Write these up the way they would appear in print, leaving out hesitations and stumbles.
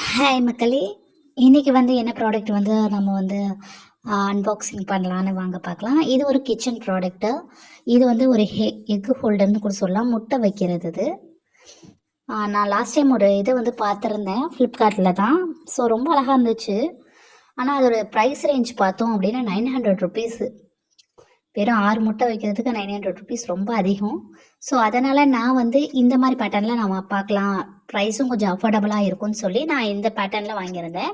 Hi மக்களே! இன்னைக்கு என்ன ப்ராடக்ட் நம்ம அன்பாக்சிங் பண்ணலான்னு வாங்க பார்க்கலாம். இது ஒரு கிச்சன் ப்ராடக்ட்டு. இது ஒரு எக் ஹோல்டர்ன்னு கூட சொல்லலாம். முட்டை வைக்கிறது இது. நான் லாஸ்ட் டைம் ஒரு இது பார்த்துருந்தேன். ஃப்ளிப்கார்ட்டில தான். ஸோ ரொம்ப அழகா இருந்துச்சு. ஆனா அதோட ப்ரைஸ் ரேஞ்ச் பார்த்தோம் அப்படின்னா ₹900. வெறும் 6 முட்டை வைக்கிறதுக்கு ₹900 ரொம்ப அதிகம். ஸோ அதனால் நான் இந்த மாதிரி பேட்டர்னில் நம்ம பார்க்கலாம், ப்ரைஸும் கொஞ்சம் அஃபோர்டபுளாக இருக்கும்னு சொல்லி நான் இந்த பேட்டர்னில் வாங்கியிருந்தேன்.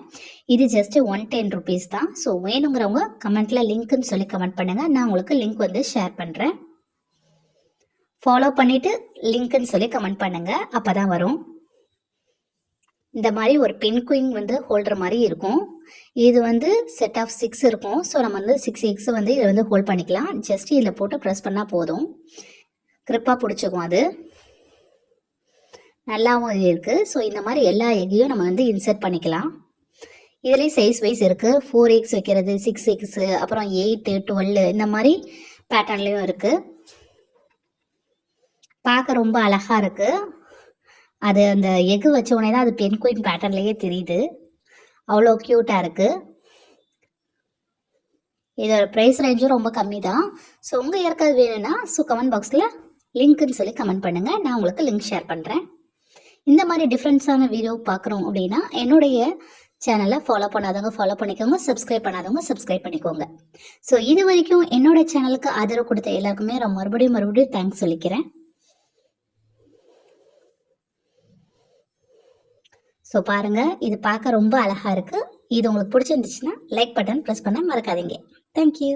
இது ஜஸ்ட்டு ₹110 தான். ஸோ வேணுங்கிறவங்க கமெண்ட்டில் லிங்க்குன்னு சொல்லி கமெண்ட் பண்ணுங்கள். நான் உங்களுக்கு லிங்க் ஷேர் பண்ணுறேன். ஃபாலோ பண்ணிவிட்டு லிங்க்குன்னு சொல்லி கமெண்ட் பண்ணுங்கள். அப்போ தான் வரும். இந்த மாதிரி ஒரு பென் குயின் ஹோல்டர் மாதிரி இருக்கும். இது செட் ஆஃப் 6 இருக்கும். ஸோ நம்ம 6 எக்ஸ் இதை ஹோல்ட் பண்ணிக்கலாம். ஜஸ்ட் இதில் போட்டு ப்ரெஸ் பண்ணால் போதும். கிரிப்பாக பிடிச்சிக்கும். அது நல்லாவும் இருக்குது. ஸோ இந்த மாதிரி எல்லா எக்கையும் நம்ம இன்சர்ட் பண்ணிக்கலாம். இதுலேயும் சைஸ் வைஸ் இருக்குது. 4 எக்ஸ் வைக்கிறது, 6 எக்ஸு, அப்புறம் 8, 12 இந்த மாதிரி பேட்டர்ன்லேயும் இருக்குது. பார்க்க ரொம்ப அழகாக இருக்குது. அது அந்த எக்கு வச்ச உடனே தான் அது பென் குயின் பேட்டர்ன்லேயே தெரியுது. அவ்வளோ க்யூட்டாக இருக்குது. இதோட ப்ரைஸ் ரேஞ்சும் ரொம்ப கம்மி தான். ஸோ உங்கள் யாருக்காவது வேணும்னா கமெண்ட் பாக்ஸில் லிங்க்குன்னு சொல்லி கமெண்ட் பண்ணுங்கள். நான் உங்களுக்கு லிங்க் ஷேர் பண்ணுறேன். இந்த மாதிரி டிஃப்ரெண்ட்ஸான வீடியோ பார்க்குறோம் அப்படின்னா என்னுடைய சேனலை ஃபாலோ பண்ணாதவங்க ஃபாலோ பண்ணிக்கோங்க, சப்ஸ்கிரைப் பண்ணாதவங்க சப்ஸ்கிரைப் பண்ணிக்கோங்க. ஸோ இது வரைக்கும் என்னோட சேனலுக்கு ஆதரவு கொடுத்த எல்லாருக்குமே நான் மறுபடியும் தேங்க்ஸ் சொல்லிக்கிறேன். ஸோ பாருங்கள், இது பார்க்க ரொம்ப அழகாக இருக்குது. இது உங்களுக்கு பிடிச்சிருந்துச்சுன்னா லைக் பட்டன் ப்ரெஸ் பண்ண மறக்காதீங்க. தேங்க்யூ.